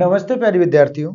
नमस्ते प्यारे विद्यार्थियों।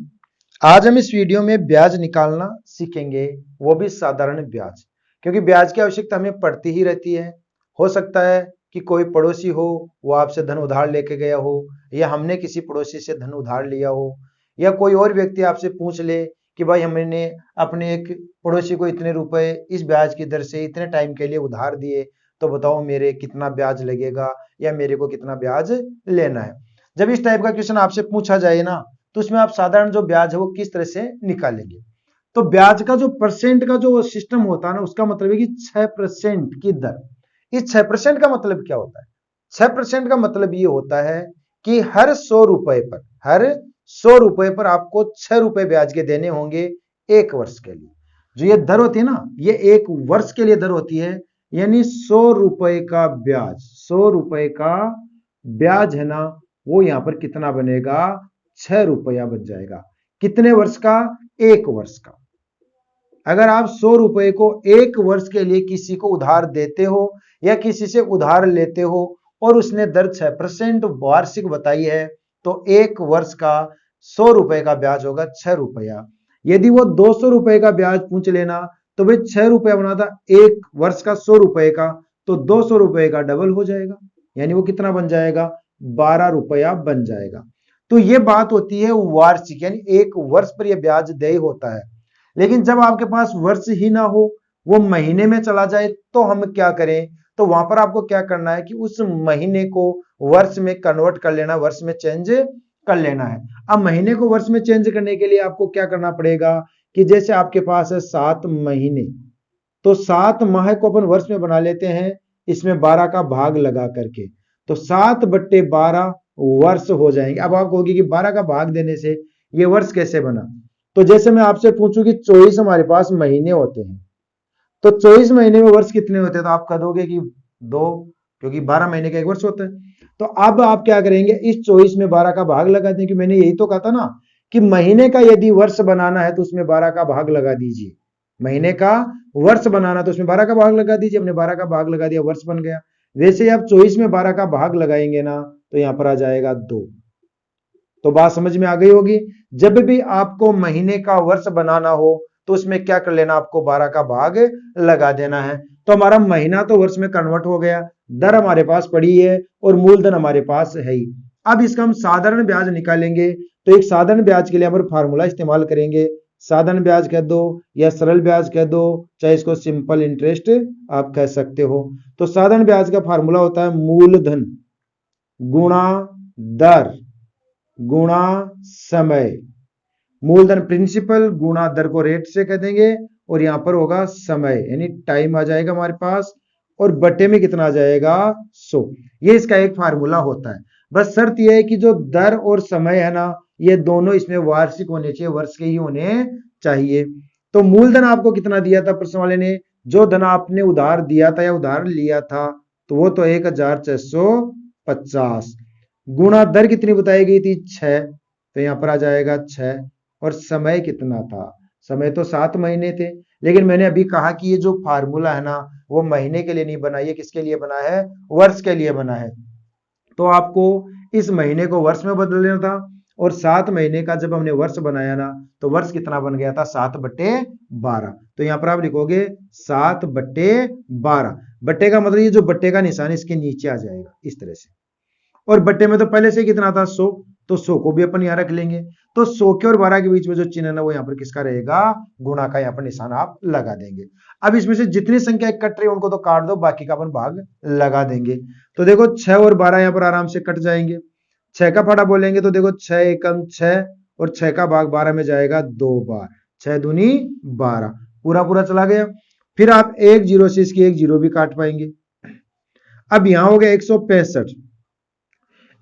आज हम इस वीडियो में ब्याज निकालना सीखेंगे, वो भी साधारण ब्याज। क्योंकि ब्याज की आवश्यकता हमें पड़ती ही रहती है। हो सकता है कि कोई पड़ोसी हो, वो आपसे धन उधार लेके गया हो, या हमने किसी पड़ोसी से धन उधार लिया हो, या कोई और व्यक्ति आपसे पूछ ले कि भाई हमने अपने एक पड़ोसी को इतने रुपए इस ब्याज की दर से इतने टाइम के लिए उधार दिए, तो बताओ मेरे कितना ब्याज लगेगा या मेरे को कितना ब्याज लेना है। जब इस टाइप का क्वेश्चन आपसे पूछा जाए ना, तो उसमें आप साधारण जो ब्याज है वो किस तरह से निकालेंगे। तो ब्याज का जो परसेंट का जो सिस्टम होता है ना, उसका मतलब है कि 6% की दर। इस 6% का मतलब क्या होता है? 6% का मतलब ये होता है कि हर 100 रुपए पर आपको 6 रुपए ब्याज के देने होंगे 1 वर्ष के लिए। जो ये दर होती है ना, ये 1 वर्ष के लिए दर होती है। यानी 100 रुपए का ब्याज, 100 रुपए का ब्याज है ना, वो यहां पर कितना बनेगा? 6 रुपया बन जाएगा। कितने वर्ष का? 1 वर्ष का। अगर आप 100 रुपए को 1 वर्ष के लिए किसी को उधार देते हो या किसी से उधार लेते हो और उसने दर 6% वार्षिक बताई है, तो 1 वर्ष का 100 रुपए का ब्याज होगा 6 रुपया। यदि वो 200 रुपए का ब्याज पूछ लेना, तो भाई 6 रुपया बना था 1 वर्ष का 100 रुपए का, तो 200 रुपए का डबल हो जाएगा। यानी वो कितना बन जाएगा? 12 रुपया बन जाएगा। तो ये बात होती है वार्षिक, यानी 1 वर्ष पर यह ब्याज देय होता है। लेकिन जब आपके पास वर्ष ही ना हो, वो महीने में चला जाए, तो हम क्या करें? तो वहां पर आपको क्या करना है कि उस महीने को वर्ष में कन्वर्ट कर लेना, वर्ष में चेंज कर लेना है। अब महीने को वर्ष में चेंज करने के लिए आपको क्या करना पड़ेगा कि जैसे आपके पास है 7 महीने, तो 7 माह को अपन वर्ष में बना लेते हैं, इसमें 12 का भाग लगा करके, तो 7/12 वर्ष हो जाएंगे। अब आप कहोगे कि 12 का भाग देने से ये वर्ष कैसे बना? तो जैसे मैं आपसे पूछूं कि 24 हमारे पास महीने होते हैं, तो 24 महीने में वर्ष कितने होते हैं? तो आप कह दोगे कि 2, क्योंकि 12 महीने का 1 वर्ष होता है। तो अब आप क्या करेंगे? इस 24 में 12 का भाग लगा दें, कि मैंने यही तो कहा था ना कि महीने का यदि वर्ष बनाना है तो उसमें 12 का भाग लगा दीजिए। महीने का वर्ष बनाना तो उसमें 12 का भाग लगा दीजिए। हमने 12 का भाग लगा दिया, वर्ष बन गया। वैसे ही आप 24 में 12 का भाग लगाएंगे ना, तो यहां पर आ जाएगा 2। तो बात समझ में आ गई होगी। जब भी आपको महीने का वर्ष बनाना हो, तो उसमें क्या कर लेना? आपको 12 का भाग लगा देना है। तो हमारा महीना तो वर्ष में कन्वर्ट हो गया, दर हमारे पास पड़ी है और मूलधन हमारे पास है ही। अब इसका हम साधारण ब्याज निकालेंगे। तो एक साधारण ब्याज के लिए हम फार्मूला इस्तेमाल करेंगे। साधारण ब्याज कह दो या सरल ब्याज कह दो, चाहे इसको सिंपल इंटरेस्ट आप कह सकते हो। तो साधारण ब्याज का फार्मूला होता है मूलधन गुणा दर गुणा समय। मूलधन प्रिंसिपल गुणा दर को रेट से कह देंगे, और यहां पर होगा समय, यानी टाइम आ जाएगा हमारे पास, और बटे में कितना आ जाएगा? 100। ये इसका एक फार्मूला होता है। बस शर्त यह है कि जो दर और समय है ना, ये दोनों इसमें वार्षिक होने चाहिए, वर्ष के ही होने चाहिए। तो मूलधन आपको कितना दिया था प्रश्न वाले ने? जो धन आपने उधार दिया था या उधार लिया था, तो वो तो 1650, गुणा दर कितनी बताई गई थी? 6, तो यहां पर आ जाएगा 6। और समय कितना था? समय तो 7 महीने थे। लेकिन मैंने अभी कहा कि ये जो फार्मूला है ना, वो महीने के लिए नहीं बना, ये किसके लिए बना है? वर्ष के लिए बना है। तो आपको इस महीने को वर्ष में बदल लेना था, और 7 महीने का जब हमने वर्ष बनाया ना, तो वर्ष कितना बन गया था? 7/12। तो यहां पर आप लिखोगे 7/12। बट्टे का मतलब ये जो बट्टे का निशान इसके नीचे आ जाएगा इस तरह से। और बट्टे में तो पहले से कितना था? 100, तो 100 को भी अपन यहां रख लेंगे। तो 100 के और 12 के बीच में जो चिन्ह है ना, वो यहाँ पर किसका रहेगा? गुणा का यहाँ पर निशान आप लगा देंगे। अब इसमें से जितनी संख्या कट रही है उनको तो काट दो, बाकी का अपन भाग लगा देंगे। तो देखो 6 और 12 यहाँ पर आराम से कट जाएंगे। 6 का फाड़ा बोलेंगे तो देखो 6 एकम 6, और 6 का भाग 12 में जाएगा 2 बार, 6 दूनी 12, पूरा पूरा चला गया। फिर आप 1 जीरो से इसकी 1 जीरो भी काट पाएंगे। अब यहां हो गया 165।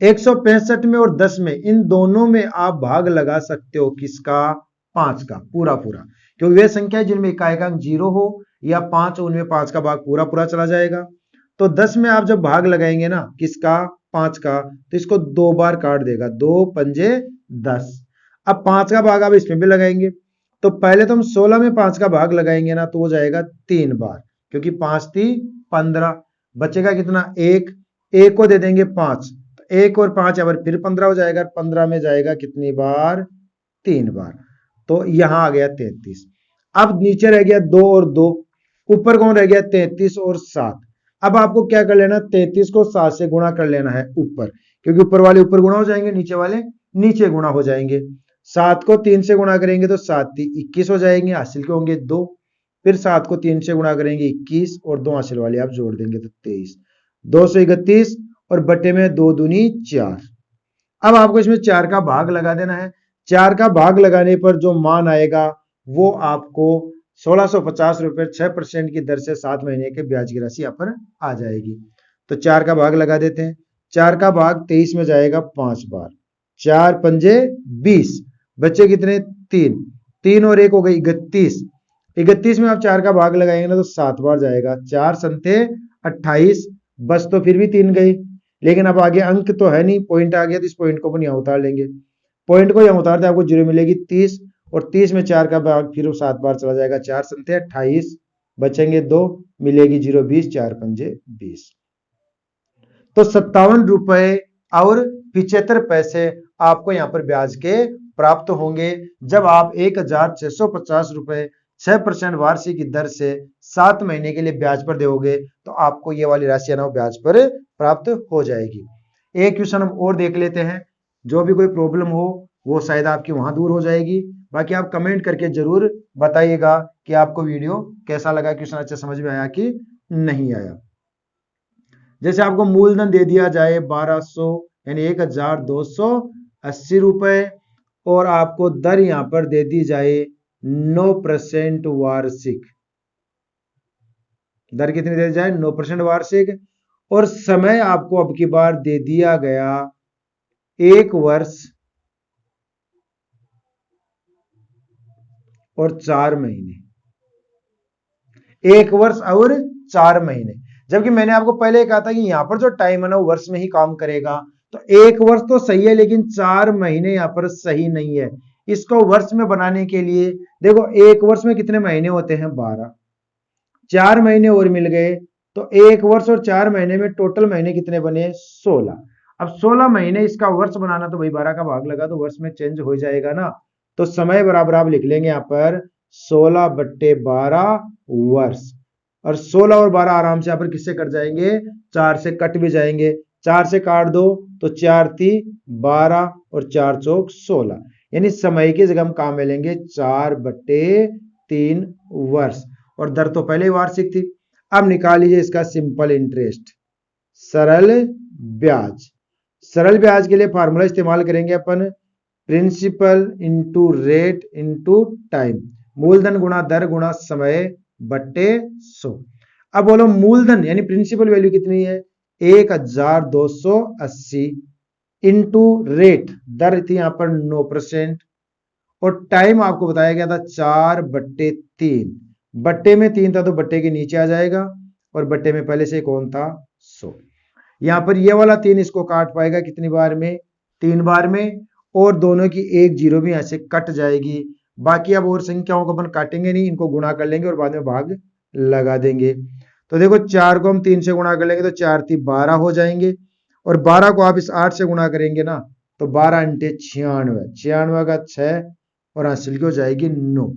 165 में और 10 में, इन दोनों में आप भाग लगा सकते हो किसका? 5 का, पूरा पूरा। क्योंकि वे संख्या है जिनमें इकाएकांक 0 हो या 5 हो, उनमें 5 का भाग पूरा पूरा चला जाएगा। तो 10 में आप जब भाग लगाएंगे ना किसका? 5 का, तो इसको 2 बार काट देगा, 2 पंजे 10। अब 5 का भाग आप इसमें भी लगाएंगे, तो पहले तो हम 16 में 5 का भाग लगाएंगे ना, तो वो जाएगा 3 बार, क्योंकि 5 थी 15, बचेगा कितना? 1 को दे देंगे 5, तो 1 और 5 यहाँ पर फिर 15 हो जाएगा, 15 में जाएगा कितनी बार, 3 बार, तो यहां आ गया 33। अब नीचे रह गया 2 और 2, ऊपर कौन रह गया 33 और 7। अब आपको क्या कर लेना, 33 को 7 से गुणा कर लेना है ऊपर, क्योंकि ऊपर वाले ऊपर गुणा हो जाएंगे, नीचे वाले नीचे गुणा हो जाएंगे। 7 को 3 से गुणा करेंगे तो 7 21 हो जाएंगे, हासिल के होंगे 2। फिर 7 को 3 से गुणा करेंगे 21 और 2 हासिल वाले आप जोड़ देंगे तो 23, 231 और बटे में 2 दूनी 4। अब आपको इसमें 4 का भाग लगा देना है। 4 का भाग लगाने पर जो मान आएगा वो आपको 1650 रुपए 6% की दर से 7 महीने के ब्याज की राशि यहाँ पर आ जाएगी। तो 4 का भाग लगा देते हैं। 4 का भाग 23 में जाएगा 5 बार, 4 पंजे 20, बच्चे कितने 3, 3 और 1 हो गई 31। 31 में आप 4 का भाग लगाएंगे ना तो 7 बार जाएगा, 4 संते 28, बस तो फिर भी 3 गई, लेकिन अब आगे अंक तो है नहीं, पॉइंट आ गया तो इस पॉइंट को अपन यहाँ उतार लेंगे। पॉइंट को यहाँ उतारते आपको 0 मिलेगी 30, और 30 में 4 का भाग फिर 7 बार चला जाएगा, 4 संते 28, बचेंगे 2, मिलेगी 0 20, 4 पंजे 20। तो 57 रुपए और 75 पैसे आपको यहाँ पर ब्याज के प्राप्त होंगे जब आप 1650 रुपए 6% वार्षिक की दर से 7 महीने के लिए ब्याज पर दोगे तो आपको ये वाली राशि है ना ब्याज पर प्राप्त हो जाएगी। एक क्वेश्चन हम और देख लेते हैं, जो भी कोई प्रॉब्लम हो वो शायद आपकी वहां दूर हो जाएगी। बाकी आप कमेंट करके जरूर बताइएगा कि आपको वीडियो कैसा लगा, क्वेश्चन अच्छा समझ में आया कि नहीं आया। जैसे आपको मूलधन दे दिया जाए 1200 यानी 1280 रुपए, और आपको दर यहां पर दे दी जाए 9% वार्षिक, दर कितनी दे दी जाए 9% वार्षिक, और समय आपको अब की बार दे दिया गया 1 वर्ष और 4 महीने, 1 वर्ष और 4 महीने। जबकि मैंने आपको पहले कहा था कि यहां पर जो टाइम है ना वो वर्ष में ही काम करेगा, तो 1 वर्ष तो सही है लेकिन 4 महीने यहां पर सही नहीं है। इसको वर्ष में बनाने के लिए देखो 1 वर्ष में कितने महीने होते हैं 12, 4 महीने और मिल गए, तो 1 वर्ष और 4 महीने में टोटल महीने कितने बने 16। अब 16 महीने इसका वर्ष बनाना तो भाई 12 का भाग लगा तो वर्ष में चेंज हो जाएगा ना, तो समय बराबर आप लिख लेंगे यहां पर 16/12 वर्ष, और 16 और 12 आराम से यहाँ पर किससे कट जाएंगे, 4 से कट भी जाएंगे, 4 से काट दो तो 4 × 12 और 4 × 16, यानी समय की जगह हम काम में लेंगे 4/3 वर्ष, और दर तो पहले ही वार्षिक थी। अब निकाल लीजिए इसका सिंपल इंटरेस्ट, सरल ब्याज। सरल ब्याज के लिए फार्मूला इस्तेमाल करेंगे अपन, principal into rate into time, मूलधन गुणा दर गुणा समय बट्टे 100। अब बोलो मूलधन यानी प्रिंसिपल वैल्यू कितनी है 1280 इंटू रेट, दर थी यहां पर 9%, और टाइम आपको बताया गया था 4/3, बट्टे में 3 था तो बट्टे के नीचे आ जाएगा, और बट्टे में पहले से कौन था 100। यहां पर ये वाला 3 इसको काट पाएगा कितनी बार में, 3 बार में, और दोनों की एक जीरो भी यहां से कट जाएगी। बाकी अब और संख्याओं को अपन काटेंगे नहीं, इनको गुणा कर लेंगे और बाद में भाग लगा देंगे। तो देखो 4 को हम 3 से गुणा कर लेंगे तो 4 × 3 12 हो जाएंगे, और 12 को आप इस 8 से गुणा करेंगे ना तो 12 × 96, 96 का 6 और हासिल की हो जाएगी 9।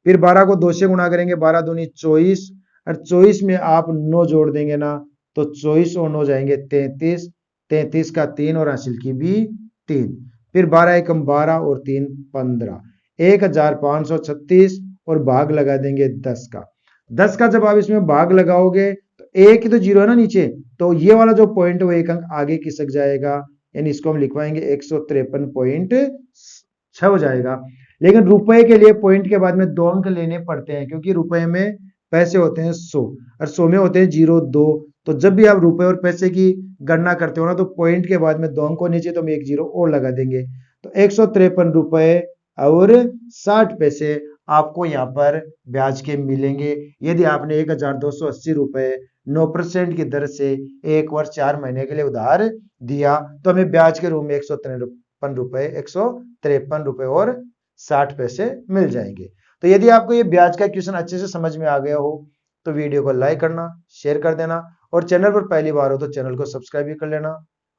फिर 12 को 2 से गुणा करेंगे, 12 दूनी 24, और 24 में आप 9 जोड़ देंगे ना तो 24 और 9 जाएंगे 33, 33 का 3 और हासिल की भी 3। फिर 12 एकम 12 और 3 15, 1536, और भाग लगा देंगे 10 का। 10 का जब आप इसमें भाग लगाओगे तो एक ही तो जीरो है ना नीचे, तो ये वाला जो पॉइंट है वो एक अंक आगे खिसक जाएगा, यानी इसको हम लिखवाएंगे 153.6 हो जाएगा। लेकिन रुपए के लिए पॉइंट के बाद में 2 अंक लेने पड़ते हैं, क्योंकि रुपए में पैसे होते हैं 100 और 100 में होते हैं 0 2, तो जब भी आप रुपए और पैसे की गणना करते हो ना तो पॉइंट के बाद में 2 अंक नीचे तो हम 1 0 और लगा देंगे, तो 153 रुपए और 60 पैसे आपको यहाँ पर ब्याज के मिलेंगे यदि आपने 1280 रुपए 9% की दर से 1 वर्ष 4 महीने के लिए उधार दिया, तो हमें ब्याज के रूप में 153 रुपए और 60 पैसे मिल जाएंगे। तो यदि आपको ये ब्याज का क्वेश्चन अच्छे से समझ में आ गया हो तो वीडियो को लाइक करना, शेयर कर देना, और चैनल पर पहली बार हो तो चैनल को सब्सक्राइब भी कर लेना।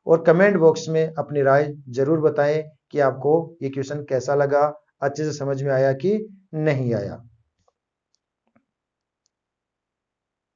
और कमेंट बॉक्स में अपनी राय जरूर बताएं कि आपको ये क्वेश्चन कैसा लगा, अच्छे से समझ में आया कि नहीं आया।